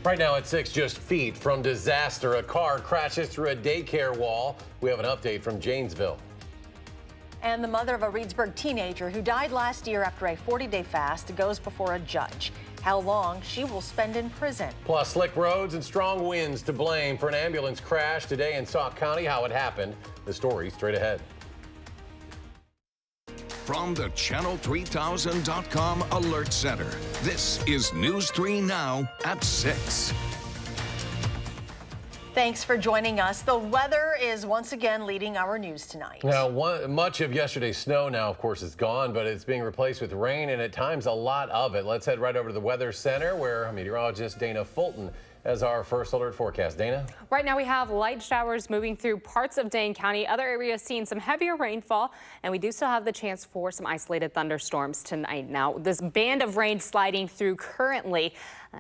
Right now at 6, just feet from disaster. A car crashes through a daycare wall. We have an update from Janesville. And the mother of a Reedsburg teenager who died last year after a 40-day fast goes before a judge. How long she will spend in prison. Plus, slick roads and strong winds to blame for an ambulance crash today in Sauk County. How it happened. The story straight ahead. From the Channel3000.com Alert Center, this is News 3 Now at 6. Thanks for joining us. The weather is once again leading our news tonight. Now, much of yesterday's snow now, of course, is gone, but it's being replaced with rain and at times a lot of it. Let's head right over to the Weather Center where meteorologist Dana Fulton has our first alert forecast. Dana? Right now we have light showers moving through parts of Dane County. Other areas seeing some heavier rainfall, and we do still have the chance for some isolated thunderstorms tonight. Now, this band of rain sliding through currently,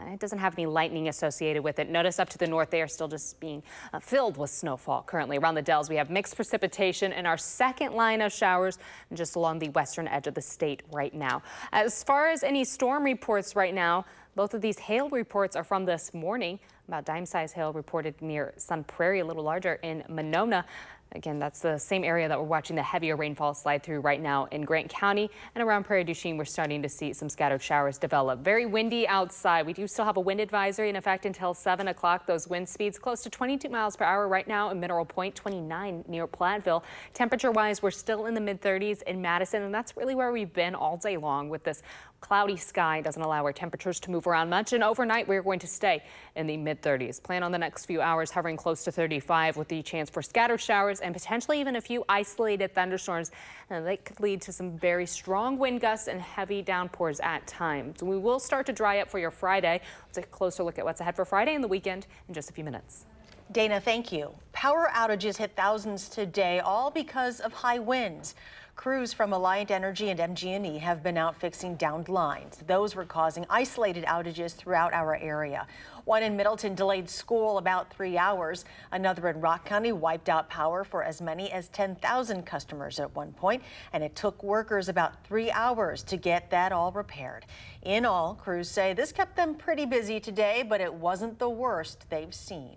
it doesn't have any lightning associated with it. Notice up to the north, they are still just being filled with snowfall currently. Around the Dells, we have mixed precipitation in our second line of showers just along the western edge of the state right now. As far as any storm reports right now, both of these hail reports are from this morning. About dime-sized hail reported near Sun Prairie, a little larger in Monona. Again, that's the same area that we're watching the heavier rainfall slide through right now in Grant County, and around Prairie du Chien, we're starting to see some scattered showers develop. Very windy outside. We do still have a wind advisory in effect until 7 o'clock. Those wind speeds close to 22 miles per hour right now in Mineral Point, 29 near Platteville. Temperature-wise, we're still in the mid-30s in Madison, and that's really where we've been all day long with this cloudy sky. Doesn't allow our temperatures to move around much, and overnight we're going to stay in the mid-30s. Plan on the next few hours hovering close to 35 with the chance for scattered showers and potentially even a few isolated thunderstorms. And they could lead to some very strong wind gusts and heavy downpours at times. We will start to dry up for your Friday. Let's take a closer look at what's ahead for Friday and the weekend in just a few minutes. Dana, thank you. Power outages hit thousands today, all because of high winds. Crews from Alliant Energy and MG&E have been out fixing downed lines. Those were causing isolated outages throughout our area. One in Middleton delayed school about 3 hours. Another in Rock County wiped out power for as many as 10,000 customers at one point, and it took workers about 3 hours to get that all repaired. In all, crews say this kept them pretty busy today, but it wasn't the worst they've seen.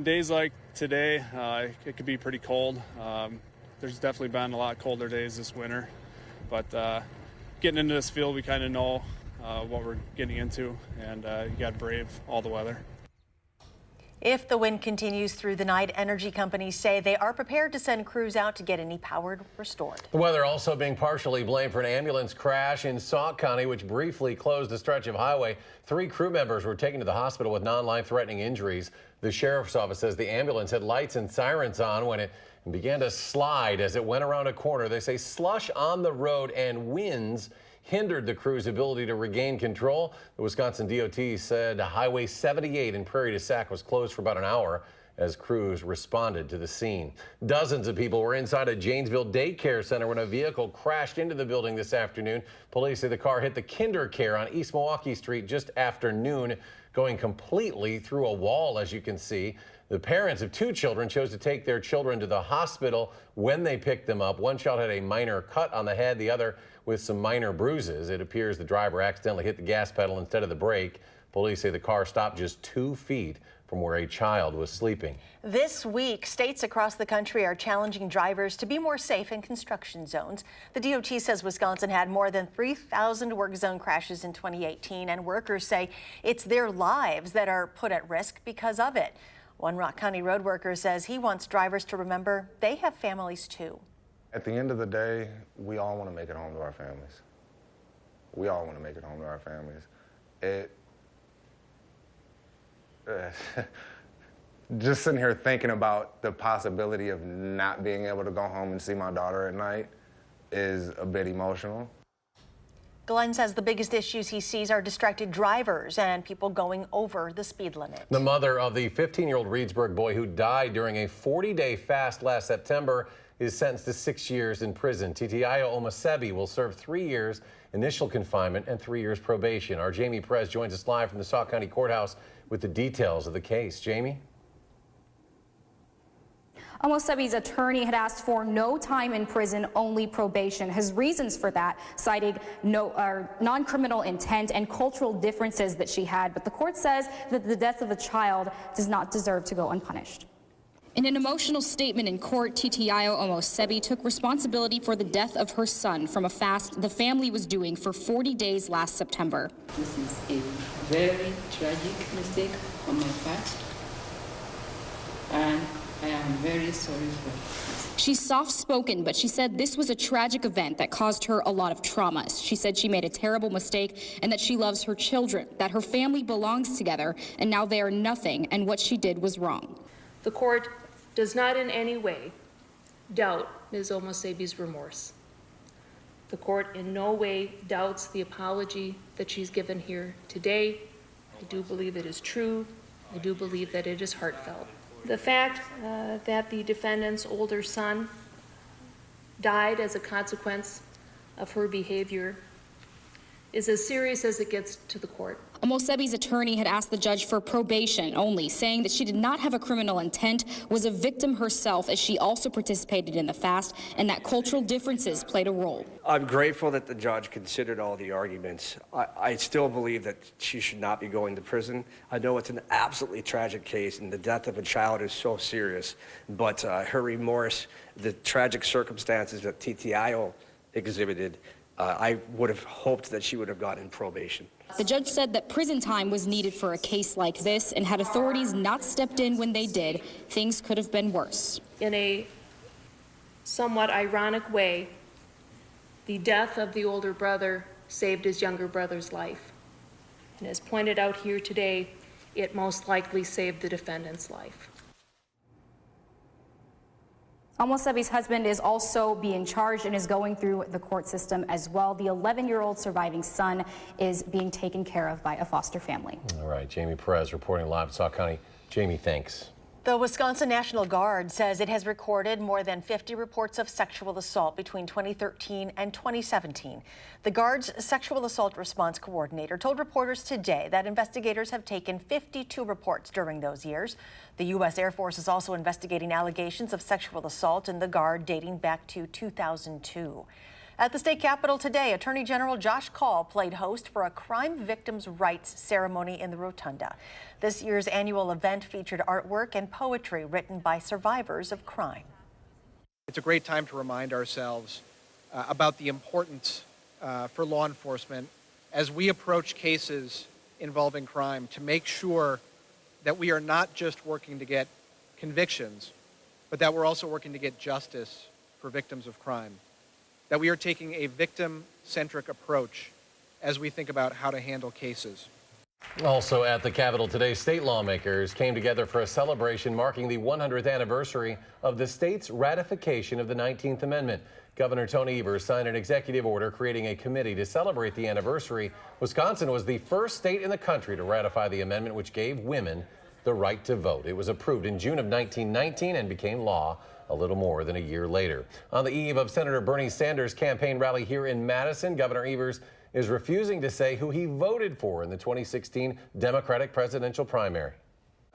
Days like today, it could be pretty cold. There's definitely been a lot colder days this winter, but getting into this field, we kind of know what we're getting into, and you got to brave all the weather. If the wind continues through the night, energy companies say they are prepared to send crews out to get any power restored. The weather also being partially blamed for an ambulance crash in Sauk County, which briefly closed a stretch of highway. 3 crew members were taken to the hospital with non-life-threatening injuries. The sheriff's office says the ambulance had lights and sirens on when it began to slide as it went around a corner. They say slush on the road and winds hindered the crew's ability to regain control. The Wisconsin DOT said Highway 78 in Prairie du Sac was closed for about an hour as crews responded to the scene. Dozens of people were inside a Janesville daycare center when a vehicle crashed into the building this afternoon. Police say the car hit the KinderCare on East Milwaukee Street just after noon, going completely through a wall, as you can see. The parents of 2 children chose to take their children to the hospital when they picked them up. One child had a minor cut on the head, the other with some minor bruises. It appears the driver accidentally hit the gas pedal instead of the brake. Police say the car stopped just 2 feet from where a child was sleeping. This week, states across the country are challenging drivers to be more safe in construction zones. The DOT says Wisconsin had more than 3,000 work zone crashes in 2018, and workers say it's their lives that are put at risk because of it. One Rock County road worker says he wants drivers to remember they have families too. At the end of the day, we all want to make it home to our families. We all want to make it home to our families. Just sitting here thinking about the possibility of not being able to go home and see my daughter at night is a bit emotional. Glenn says the biggest issues he sees are distracted drivers and people going over the speed limit. The mother of the 15-year-old Reedsburg boy who died during a 40-day fast last September is sentenced to 6 years in prison. Titiayo Omasebi will serve 3 years initial confinement and 3 years probation. Our Jamie Perez joins us live from the Sauk County Courthouse with the details of the case. Jamie? Omosebi's attorney had asked for no time in prison, only probation. His reasons for that, citing non-criminal intent and cultural differences that she had. But the court says that the death of a child does not deserve to go unpunished. In an emotional statement in court, Titiayo Omosebi took responsibility for the death of her son from a fast the family was doing for 40 days last September. This is a very tragic mistake on my part, and I am very sorry for it. She's soft-spoken, but she said this was a tragic event that caused her a lot of trauma. She said she made a terrible mistake and that she loves her children, that her family belongs together, and now they are nothing, and what she did was wrong. The court does not in any way doubt Ms. Omosebi's remorse. The court in no way doubts the apology that she's given here today. I do believe it is true. I do believe that it is heartfelt. The fact that the defendant's older son died as a consequence of her behavior is as serious as it gets to the court. Omosebi's attorney had asked the judge for probation only, saying that she did not have a criminal intent, was a victim herself as she also participated in the fast, and that cultural differences played a role. I'm grateful that the judge considered all the arguments. I still believe that she should not be going to prison. I know it's an absolutely tragic case, and the death of a child is so serious, but her remorse, the tragic circumstances that Titiayo exhibited, I would have hoped that she would have gotten probation. The judge said that prison time was needed for a case like this, and had authorities not stepped in when they did, things could have been worse. In a somewhat ironic way, the death of the older brother saved his younger brother's life. And as pointed out here today, it most likely saved the defendant's life. Omosebi's husband is also being charged and is going through the court system as well. The 11-year-old surviving son is being taken care of by a foster family. All right, Jamie Perez reporting live in Sauk County. Jamie, thanks. The Wisconsin National Guard says it has recorded more than 50 reports of sexual assault between 2013 and 2017. The Guard's sexual assault response coordinator told reporters today that investigators have taken 52 reports during those years. The U.S. Air Force is also investigating allegations of sexual assault in the Guard dating back to 2002. At the state capitol today, Attorney General Josh Kaul played host for a crime victims' rights ceremony in the Rotunda. This year's annual event featured artwork and poetry written by survivors of crime. It's a great time to remind ourselves about the importance for law enforcement as we approach cases involving crime to make sure that we are not just working to get convictions, but that we're also working to get justice for victims of crime. That we are taking a victim-centric approach as we think about how to handle cases. Also at the Capitol today, state lawmakers came together for a celebration marking the 100th anniversary of the state's ratification of the 19th Amendment. Governor Tony Evers signed an executive order creating a committee to celebrate the anniversary. Wisconsin was the first state in the country to ratify the amendment, which gave women the right to vote. It was approved in June of 1919 and became law a little more than a year later. On the eve of Senator Bernie Sanders' campaign rally here in Madison, Governor Evers is refusing to say who he voted for in the 2016 Democratic presidential primary.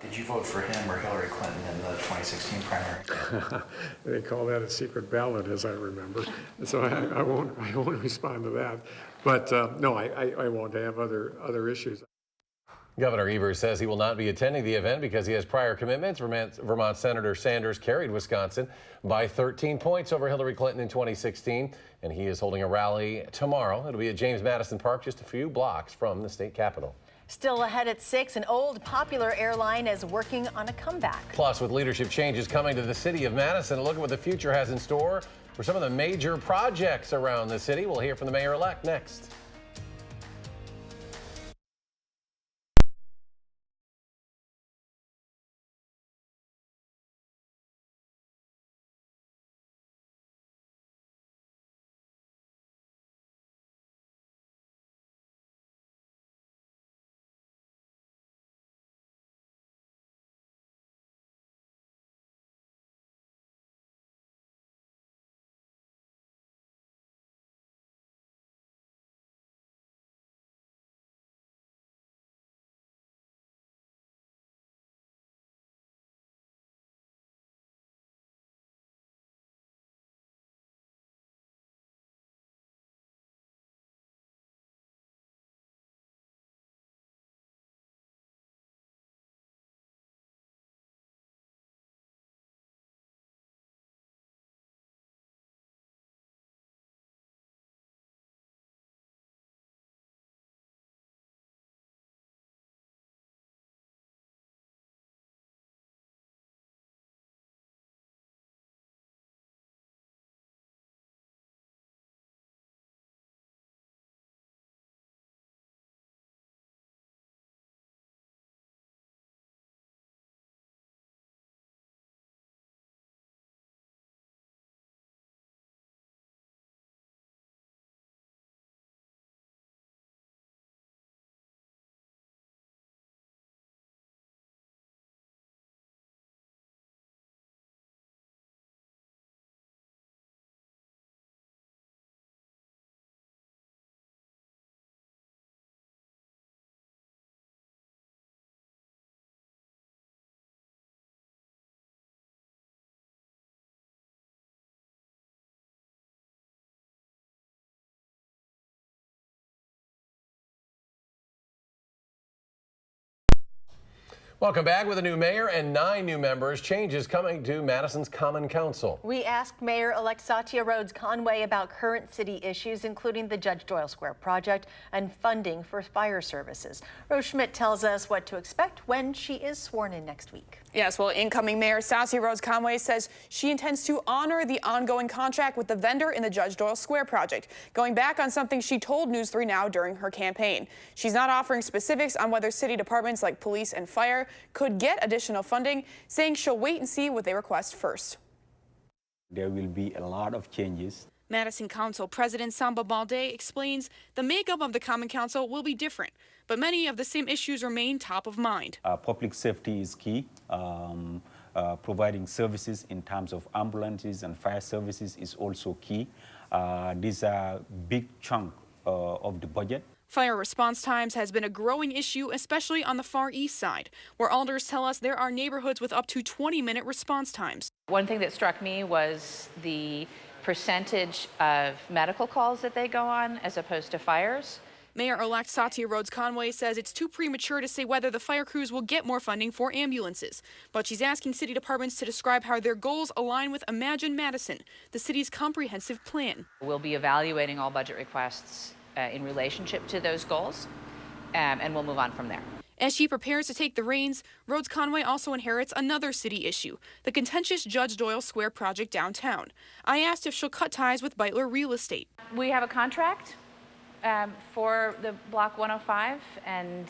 Did you vote for him or Hillary Clinton in the 2016 primary? They call that a secret ballot, as I remember. So I won't respond to that. But no, I won't. I have other issues. Governor Evers says he will not be attending the event because he has prior commitments. Vermont Senator Sanders carried Wisconsin by 13 points over Hillary Clinton in 2016, and he is holding a rally tomorrow. It'll be at James Madison Park, just a few blocks from the state capitol. Still ahead at 6, an old popular airline is working on a comeback. Plus, with leadership changes coming to the city of Madison, a look at what the future has in store for some of the major projects around the city. We'll hear from the mayor-elect next. Welcome back. With a new mayor and 9 new members, changes coming to Madison's Common Council. We asked Mayor-elect Satya Rhodes Conway about current city issues, including the Judge Doyle Square project and funding for fire services. Rose Schmidt tells us what to expect when she is sworn in next week. Yes, well, incoming Mayor Satya Rhodes Conway says she intends to honor the ongoing contract with the vendor in the Judge Doyle Square project, going back on something she told News 3 Now during her campaign. She's not offering specifics on whether city departments like police and fire could get additional funding, saying she'll wait and see what they request first. There will be a lot of changes. Madison Council President Samba Balde explains the makeup of the Common Council will be different, but many of the same issues remain top of mind. Public safety is key. Providing services in terms of ambulances and fire services is also key. These are big chunk of the budget. Fire response times has been a growing issue, especially on the Far East Side, where alders tell us there are neighborhoods with up to 20-minute response times. One thing that struck me was the percentage of medical calls that they go on as opposed to fires. Mayor-elect Satya Rhodes Conway says it's too premature to say whether the fire crews will get more funding for ambulances, but she's asking city departments to describe how their goals align with Imagine Madison, the city's comprehensive plan. We'll be evaluating all budget requests in relationship to those goals, and we'll move on from there. As she prepares to take the reins, Rhodes Conway also inherits another city issue, the contentious Judge Doyle Square project downtown. I asked if she'll cut ties with Beitler Real Estate. We have a contract for the Block 105, and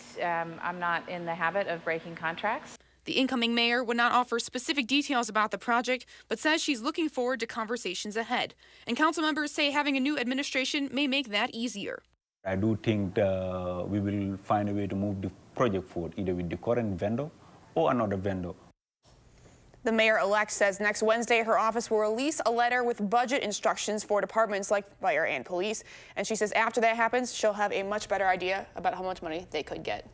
I'm not in the habit of breaking contracts. The incoming mayor would not offer specific details about the project, but says she's looking forward to conversations ahead. And council members say having a new administration may make that easier. I do think we will find a way to move the project forward, either with the current vendor or another vendor. The mayor-elect says next Wednesday her office will release a letter with budget instructions for departments like fire and police. And she says after that happens, she'll have a much better idea about how much money they could get.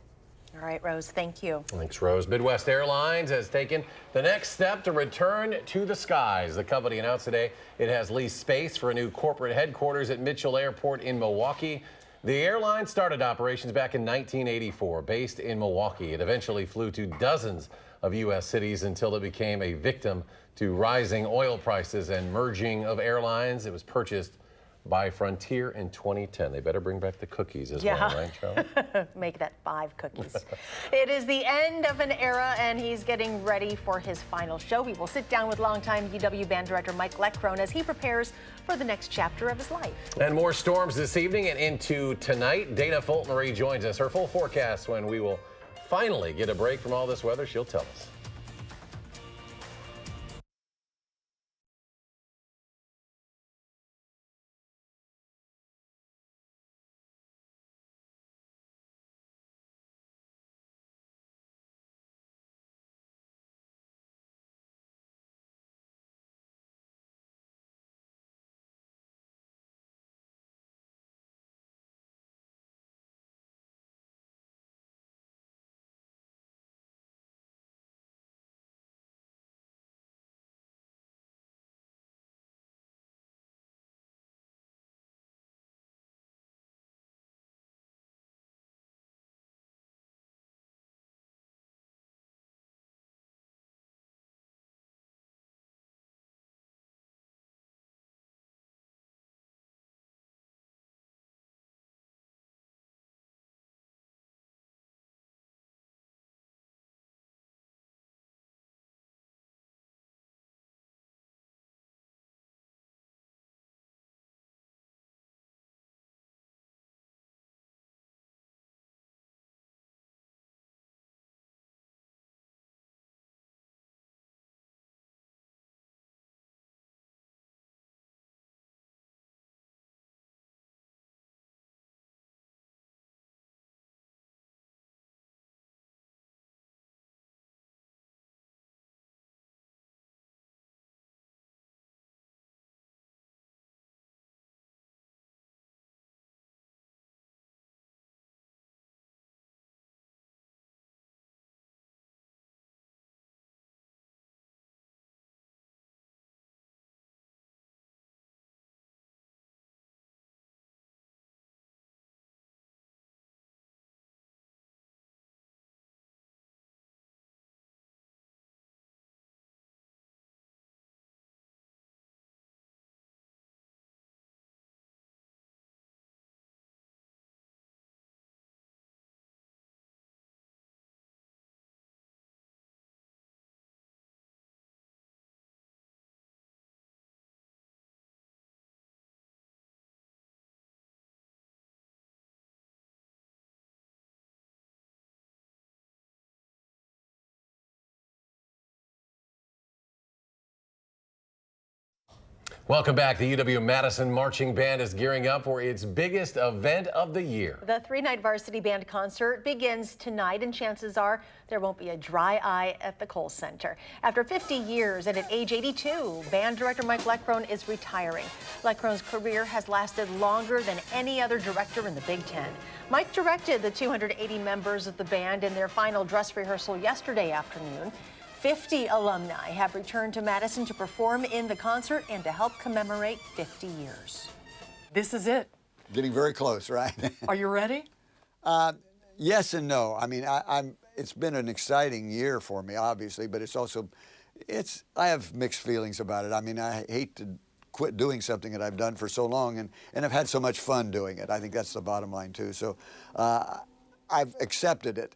All right, Rose, thank you. Thanks, Rose. Midwest Airlines has taken the next step to return to the skies. The company announced today it has leased space for a new corporate headquarters at Mitchell Airport in Milwaukee. The airline started operations back in 1984, based in Milwaukee. It eventually flew to dozens of U.S. cities until it became a victim to rising oil prices and merging of airlines. It was purchased by Frontier in 2010. They better bring back the cookies as well, right, Charlie? Make that 5 cookies. It is the end of an era, and he's getting ready for his final show. We will sit down with longtime UW band director Mike Leckrone as he prepares for the next chapter of his life. And more storms this evening and into tonight. Dana Fulton-Marie joins us. Her full forecast when we will finally get a break from all this weather. She'll tell us. Welcome back. The UW-Madison Marching Band is gearing up for its biggest event of the year. The three-night varsity band concert begins tonight, and chances are there won't be a dry eye at the Kohl Center. After 50 years and at age 82, band director Mike Leckrone is retiring. Leckrone's career has lasted longer than any other director in the Big Ten. Mike directed the 280 members of the band in their final dress rehearsal yesterday afternoon. 50 alumni have returned to Madison to perform in the concert and to help commemorate 50 years. This is it. Getting very close, right? Are you ready? Yes and no. I mean, it's been an exciting year for me, obviously, but I have mixed feelings about it. I mean, I hate to quit doing something that I've done for so long, and I've had so much fun doing it. I think that's the bottom line, too. So I've accepted it.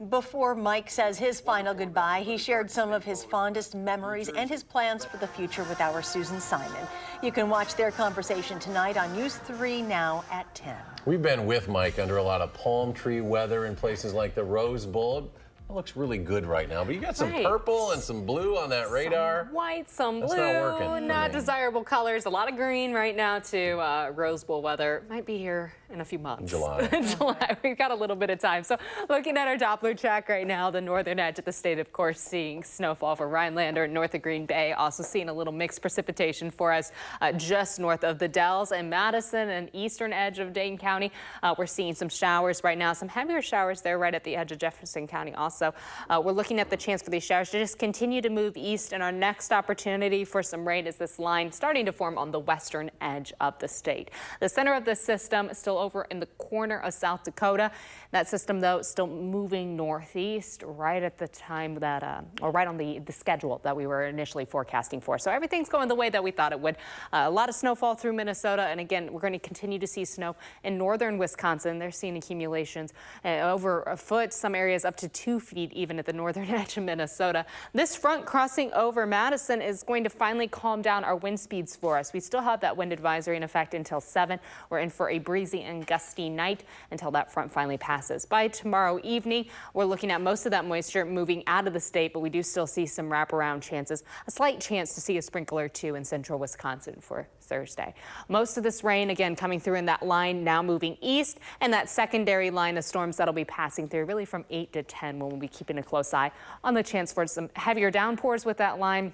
Before Mike says his final goodbye, he shared some of his fondest memories and his plans for the future with our Susan Simon. You can watch their conversation tonight on News 3 Now at 10. We've been with Mike under a lot of palm tree weather in places like the Rose Bowl. It looks really good right now, but you got some purple and some blue on that radar. Some white, some blue, That's not desirable colors. A lot of green right now too. Rose Bowl weather might be here in a few months. July. July. We've got a little bit of time. So looking at our Doppler track right now, the northern edge of the state, of course, seeing snowfall for Rhinelander, north of Green Bay. Also seeing a little mixed precipitation for us just north of the Dells and Madison and eastern edge of Dane County. We're seeing some showers right now, some heavier showers there right at the edge of Jefferson County also. So we're looking at the chance for these showers to just continue to move east, and our next opportunity for some rain is this line starting to form on the western edge of the state. The center of the system is still over in the corner of South Dakota. That system, though, still moving northeast right at the time that, or right on the schedule that we were initially forecasting for. So everything's going the way that we thought it would. A lot of snowfall through Minnesota, and again, we're going to continue to see snow in northern Wisconsin. They're seeing accumulations over a foot, some areas up to 2 feet even at the northern edge of Minnesota. This front crossing over Madison is going to finally calm down our wind speeds for us. We still have that wind advisory in effect until 7. We're in for a breezy and gusty night until that front finally passes. By tomorrow evening, we're looking at most of that moisture moving out of the state, but we do still see some wraparound chances, a slight chance to see a sprinkle or two in central Wisconsin for Thursday. Most of this rain, again, coming through in that line now moving east, and that secondary line of storms that'll be passing through really from 8 to 10 when we'll be keeping a close eye on the chance for some heavier downpours with that line.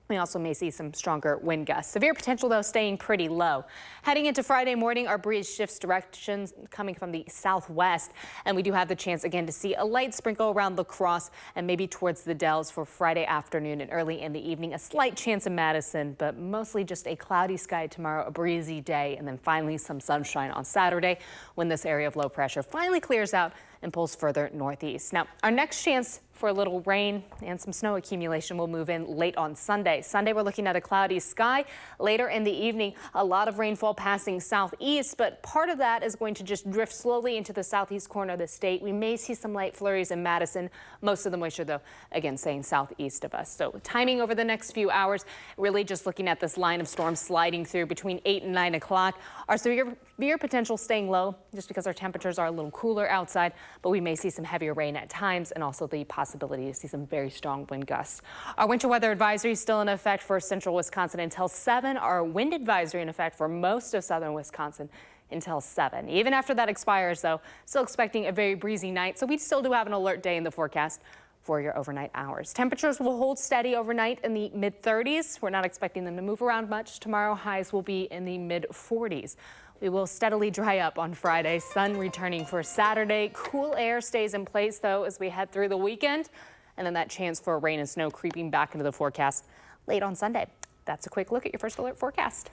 We also may see some stronger wind gusts. Severe potential, though, staying pretty low. Heading into Friday morning, our breeze shifts directions coming from the southwest, and we do have the chance again to see a light sprinkle around La Crosse and maybe towards the Dells for Friday afternoon and early in the evening. A slight chance in Madison, but mostly just a cloudy sky tomorrow, a breezy day, and then finally some sunshine on Saturday when this area of low pressure finally clears out and pulls further northeast. Now, our next chance for a little rain and some snow accumulation will move in late on Sunday. Sunday, we're looking at a cloudy sky. Later in the evening, a lot of rainfall passing southeast, but part of that is going to just drift slowly into the southeast corner of the state. We may see some light flurries in Madison. Most of the moisture, though, again, staying southeast of us. So timing over the next few hours, really just looking at this line of storms sliding through between 8 and 9 o'clock. Our severe potential staying low just because our temperatures are a little cooler outside, but we may see some heavier rain at times and also the possibility to see some very strong wind gusts. Our winter weather advisory is still in effect for central Wisconsin until 7. Our wind advisory in effect for most of southern Wisconsin until 7. Even after that expires, though, still expecting a very breezy night, so we still do have an alert day in the forecast for your overnight hours. Temperatures will hold steady overnight in the mid-30s. We're not expecting them to move around much. Tomorrow, highs will be in the mid-40s. We will steadily dry up on Friday, sun returning for Saturday. Cool air stays in place, though, as we head through the weekend. And then that chance for rain and snow creeping back into the forecast late on Sunday. That's a quick look at your first alert forecast.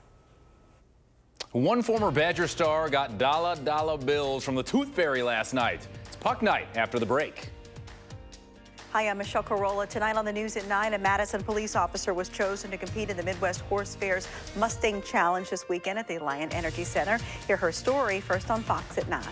One former Badger star got dollar bills from the Tooth Fairy last night. It's Puck Night after the break. Hi, I'm Michelle Carolla. Tonight on the news at 9, a Madison police officer was chosen to compete in the Midwest Horse Fair's Mustang Challenge this weekend at the Alliant Energy Center. Hear her story first on Fox at 9.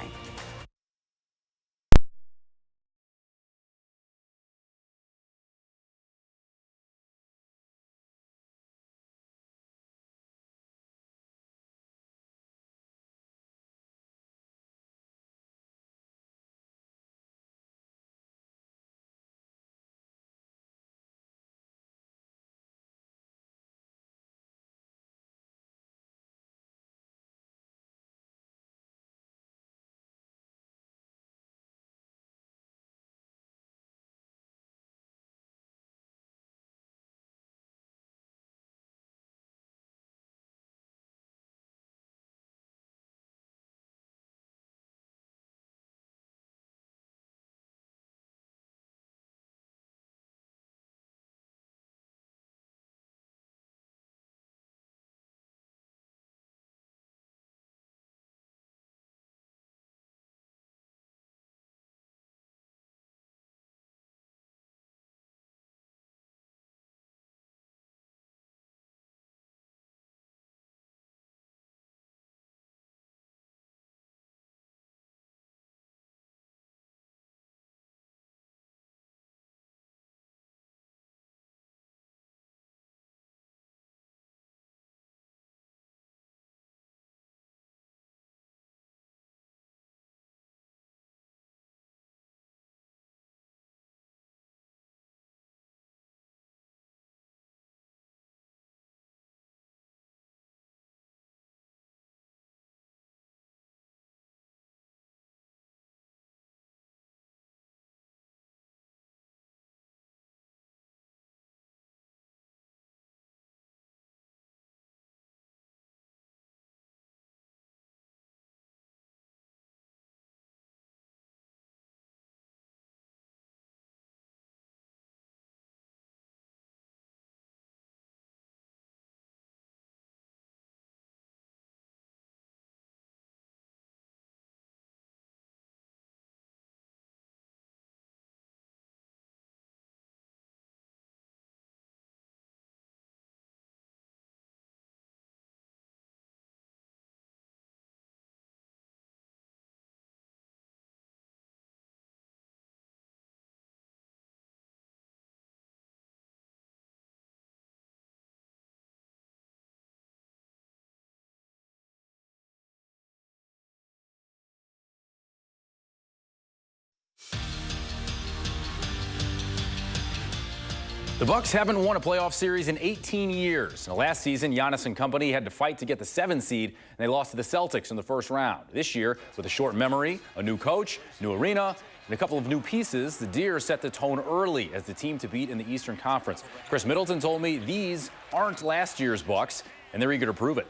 The Bucks haven't won a playoff series in 18 years. Now, last season, Giannis and company had to fight to get the 7th seed, and they lost to the Celtics in the first round. This year, with a short memory, a new coach, new arena, and a couple of new pieces, the Deer set the tone early as the team to beat in the Eastern Conference. Chris Middleton told me these aren't last year's Bucks, and they're eager to prove it.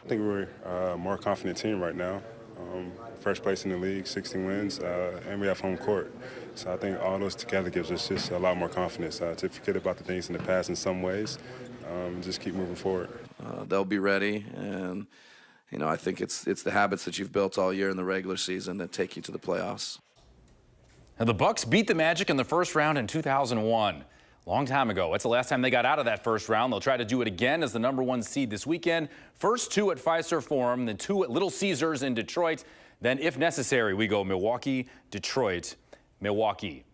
I think we're a more confident team right now. First place in the league, 16 wins, and we have home court. So I think all those together gives us just a lot more confidence to forget about the things in the past in some ways, just keep moving forward. They'll be ready, and I think it's the habits that you've built all year in the regular season that take you to the playoffs. Now, the Bucks beat the Magic in the first round in 2001. Long time ago. That's the last time they got out of that first round. They'll try to do it again as the #1 seed this weekend. First 2 at Fiserv Forum, then 2 at Little Caesars in Detroit. Then, if necessary, we go Milwaukee, Detroit, Milwaukee.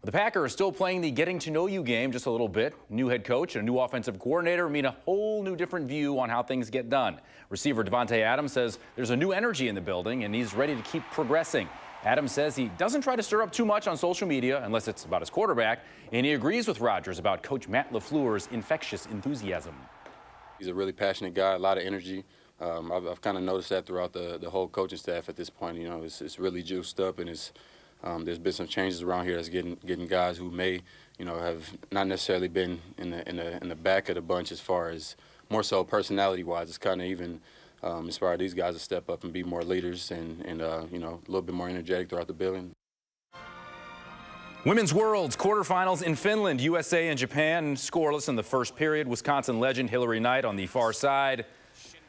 The Packers are still playing the getting-to-know-you game just a little bit. New head coach and a new offensive coordinator mean a whole new different view on how things get done. Receiver Devontae Adams says there's a new energy in the building, and he's ready to keep progressing. Adams says he doesn't try to stir up too much on social media unless it's about his quarterback, and he agrees with Rodgers about Coach Matt LaFleur's infectious enthusiasm. He's a really passionate guy, a lot of energy. I've kind of noticed that throughout the whole coaching staff at this point. It's really juiced up, and there's been some changes around here that's getting guys who may, have not necessarily been in the back of the bunch as far as more so personality-wise. It's kind of even inspired these guys to step up and be more leaders and a little bit more energetic throughout the building. Women's Worlds quarterfinals in Finland, USA and Japan scoreless in the first period. Wisconsin legend Hillary Knight on the far side.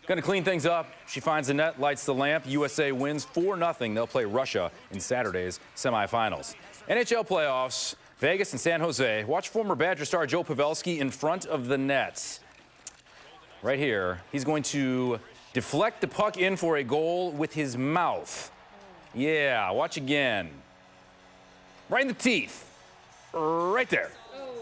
Going to clean things up. She finds the net, lights the lamp. USA wins 4-0. They'll play Russia in Saturday's semifinals. NHL playoffs, Vegas and San Jose. Watch former Badger star Joe Pavelski in front of the net. Right here, he's going to deflect the puck in for a goal with his mouth. Yeah, watch again. Right in the teeth. Right there.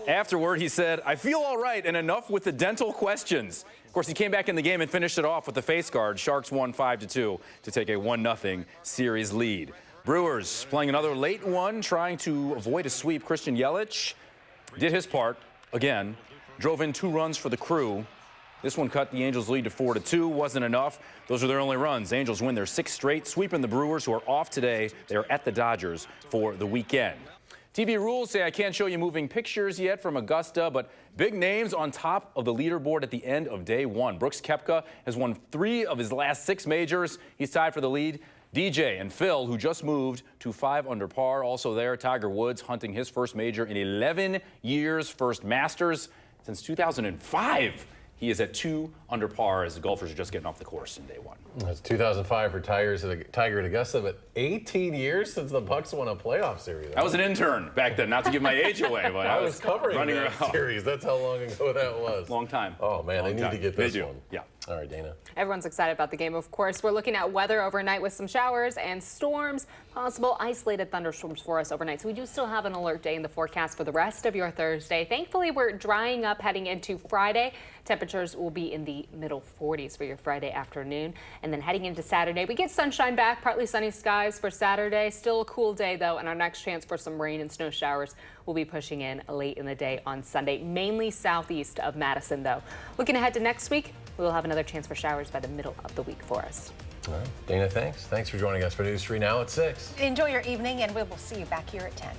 Afterward, he said, "I feel all right, and enough with the dental questions." Of course, he came back in the game and finished it off with the face guard. Sharks won 5-2 to take a 1-0 series lead. Brewers playing another late one, trying to avoid a sweep. Christian Yelich did his part again, drove in 2 runs for the Crew. This one cut the Angels' lead to 4-2. Wasn't enough. Those are their only runs. Angels win their 6th straight, sweeping the Brewers, who are off today. They are at the Dodgers for the weekend. TV rules say I can't show you moving pictures yet from Augusta, but big names on top of the leaderboard at the end of day 1. Brooks Koepka has won 3 of his last 6 majors. He's tied for the lead. DJ and Phil, who just moved to 5 under par, also there. Tiger Woods hunting his first major in 11 years, first Masters since 2005. He is at 2 under par as the golfers are just getting off the course in day 1. That's 2005 for Tiger at Augusta, but 18 years since the Bucks won a playoff series. I was an intern back then, not to give my age away, but I was covering running that around. series. That's how long ago that was. Long time. Oh, man, they need to get this one. Yeah. All right, Dana. Everyone's excited about the game, of course. We're looking at weather overnight with some showers and storms, possible isolated thunderstorms for us overnight. So we do still have an alert day in the forecast for the rest of your Thursday. Thankfully, we're drying up heading into Friday. Temperatures will be in the middle 40s for your Friday afternoon. And then heading into Saturday, we get sunshine back, partly sunny skies for Saturday. Still a cool day, though, and our next chance for some rain and snow showers will be pushing in late in the day on Sunday, mainly southeast of Madison, though. Looking ahead to next week, we will have another chance for showers by the middle of the week for us. All right, Dana, thanks. Thanks for joining us for News 3 Now at 6. Enjoy your evening, and we will see you back here at 10.